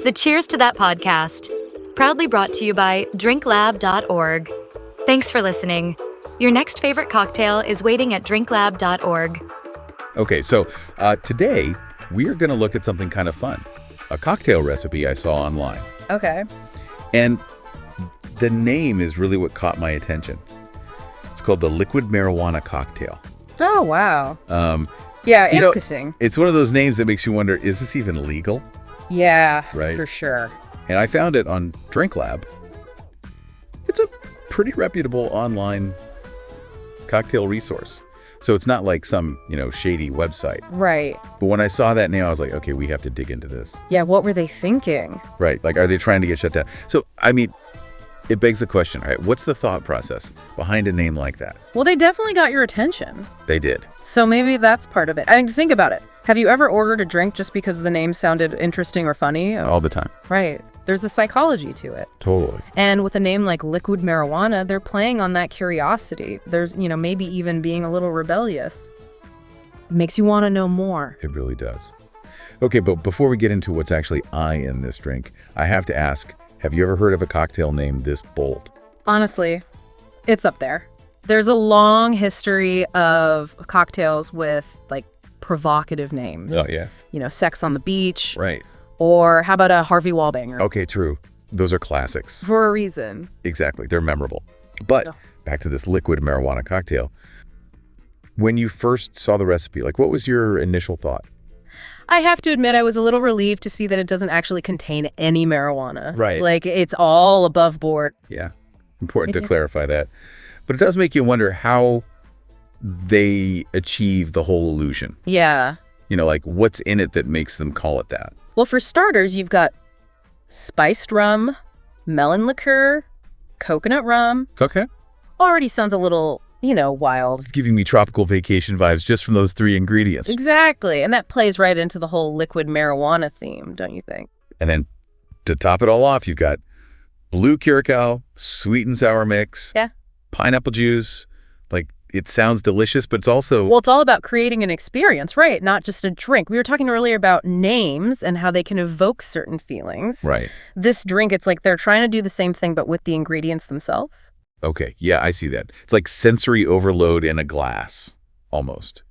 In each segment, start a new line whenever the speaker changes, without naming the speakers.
The Cheers to That podcast, proudly brought to you by DrinkLab.org. Thanks for listening. Your next favorite cocktail is waiting at DrinkLab.org.
Okay, so today we are going to look at something kind of fun. A cocktail recipe I saw online.
Okay.
And the name is really what caught my attention. It's called the liquid marijuana cocktail.
Oh, wow.
Yeah,
interesting.
It's one of those names that makes you wonder, is this even legal?
Yeah,
right?
For sure.
And I found it on DrinkLab. It's a pretty reputable online cocktail resource. So it's not like some, shady website.
Right.
But when I saw that name, I was like, okay, we have to dig into this.
Yeah, what were they thinking?
Right. Like, are they trying to get shut down? So, it begs the question, right? What's the thought process behind a name like that?
Well, they definitely got your attention.
They did.
So maybe that's part of it. I mean, think about it. Have you ever ordered a drink just because the name sounded interesting or funny?
All the time.
Right. There's a psychology to it.
Totally.
And with a name like liquid marijuana, they're playing on that curiosity. There's, maybe even being a little rebellious. It makes you want to know more.
It really does. Okay, but before we get into what's actually in this drink, I have to ask, have you ever heard of a cocktail named this bold?
Honestly, it's up there. There's a long history of cocktails with, provocative names.
Oh, yeah.
Sex on the Beach.
Right.
Or how about a Harvey Wallbanger?
Okay, true. Those are classics.
For a reason.
Exactly. They're memorable. But back to this liquid marijuana cocktail. When you first saw the recipe, what was your initial thought?
I have to admit I was a little relieved to see that it doesn't actually contain any marijuana.
Right.
It's all above board.
Yeah. Important to clarify that. But it does make you wonder how they achieve the whole illusion.
Yeah.
What's in it that makes them call it that?
Well, for starters, you've got spiced rum, melon liqueur, coconut rum.
It's okay.
Already sounds a little, wild.
It's giving me tropical vacation vibes just from those three ingredients.
Exactly. And that plays right into the whole liquid marijuana theme, don't you think?
And then to top it all off, you've got blue curaçao, sweet and sour mix.
Yeah.
Pineapple juice. It sounds delicious, but it's also...
Well, it's all about creating an experience, right? Not just a drink. We were talking earlier about names and how they can evoke certain feelings.
Right.
This drink, it's like they're trying to do the same thing, but with the ingredients themselves.
Okay, yeah, I see that. It's like sensory overload in a glass, almost.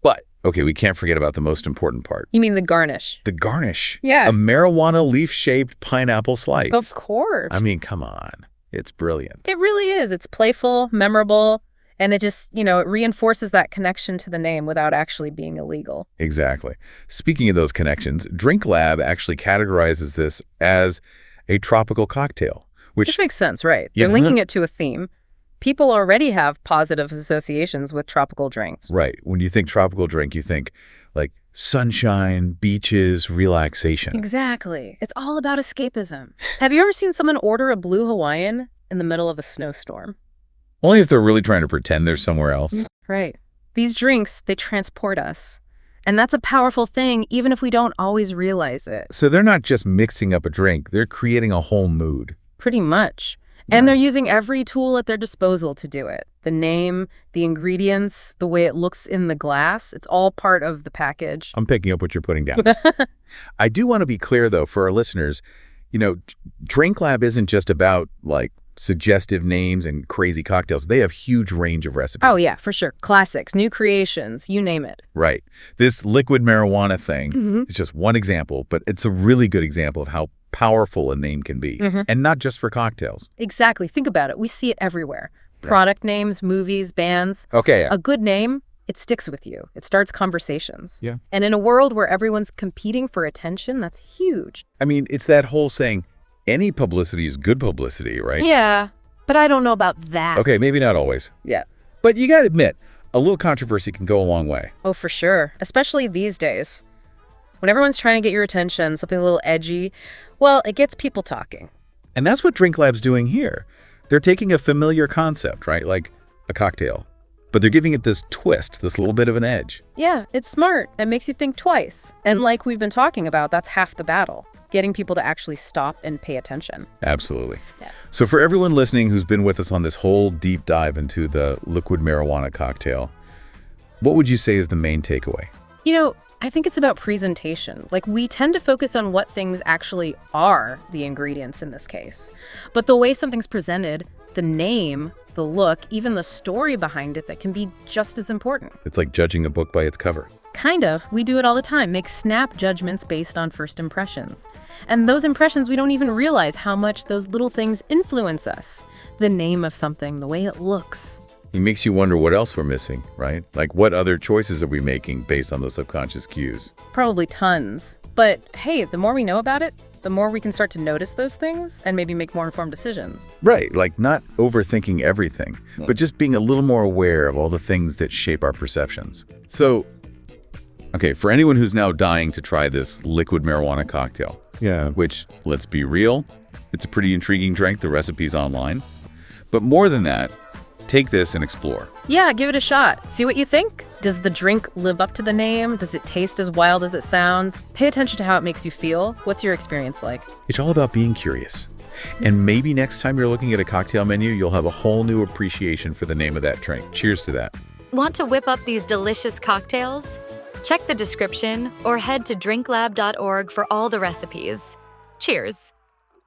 But, okay, we can't forget about the most important part.
You mean the garnish?
The garnish.
Yeah.
A marijuana leaf-shaped pineapple slice.
Of course.
Come on. It's brilliant.
It really is. It's playful, memorable, and it just, it reinforces that connection to the name without actually being illegal.
Exactly. Speaking of those connections, DrinkLab actually categorizes this as a tropical cocktail. Which
makes sense, right? They're linking it to a theme. People already have positive associations with tropical drinks.
Right. When you think tropical drink, you think sunshine, beaches, relaxation.
Exactly. It's all about escapism. Have you ever seen someone order a blue Hawaiian in the middle of a snowstorm?
Only if they're really trying to pretend they're somewhere else.
Right. These drinks, they transport us. And that's a powerful thing, even if we don't always realize it.
So they're not just mixing up a drink, they're creating a whole mood.
Pretty much. And they're using every tool at their disposal to do it. The name, the ingredients, the way it looks in the glass, it's all part of the package.
I'm picking up what you're putting down. I do want to be clear, though, for our listeners, DrinkLab isn't just about, suggestive names and crazy cocktails. They have huge range of recipes.
Oh, yeah, for sure. Classics, new creations, you name it.
Right. This liquid marijuana thing is just one example, but it's a really good example of how powerful a name can be. And not just for cocktails.
Exactly. Think about it. We see it everywhere. Product names, movies, bands.
Okay.
A good name, it sticks with you. It starts conversations.
Yeah.
And in a world where everyone's competing for attention, that's huge.
It's that whole saying, any publicity is good publicity, right?
Yeah, but I don't know about that.
Okay, maybe not always.
Yeah.
But you got to admit, a little controversy can go a long way.
Oh, for sure. Especially these days. When everyone's trying to get your attention, something a little edgy, well, it gets people talking.
And that's what DrinkLab's doing here. They're taking a familiar concept, right? Like a cocktail. But they're giving it this twist, this little bit of an edge.
Yeah, it's smart. It makes you think twice. And like we've been talking about, that's half the battle. Getting people to actually stop and pay attention.
Absolutely.
Yeah.
So for everyone listening who's been with us on this whole deep dive into the liquid marijuana cocktail, what would you say is the main takeaway?
I think it's about presentation. Like, we tend to focus on what things actually are the ingredients in this case. But the way something's presented, the name, the look, even the story behind it, that can be just as important.
It's like judging a book by its cover.
Kind of. We do it all the time. Make snap judgments based on first impressions. And those impressions, we don't even realize how much those little things influence us. The name of something, the way it looks.
It makes you wonder what else we're missing, right? Like, what other choices are we making based on those subconscious cues?
Probably tons. But hey, the more we know about it, the more we can start to notice those things and maybe make more informed decisions.
Right, like not overthinking everything, but just being a little more aware of all the things that shape our perceptions. So, okay, for anyone who's now dying to try this liquid marijuana cocktail, which, let's be real, it's a pretty intriguing drink, the recipe's online. But more than that, take this and explore.
Yeah, give it a shot. See what you think. Does the drink live up to the name? Does it taste as wild as it sounds? Pay attention to how it makes you feel. What's your experience like?
It's all about being curious. And maybe next time you're looking at a cocktail menu, you'll have a whole new appreciation for the name of that drink. Cheers to that.
Want to whip up these delicious cocktails? Check the description or head to DrinkLab.org for all the recipes. Cheers!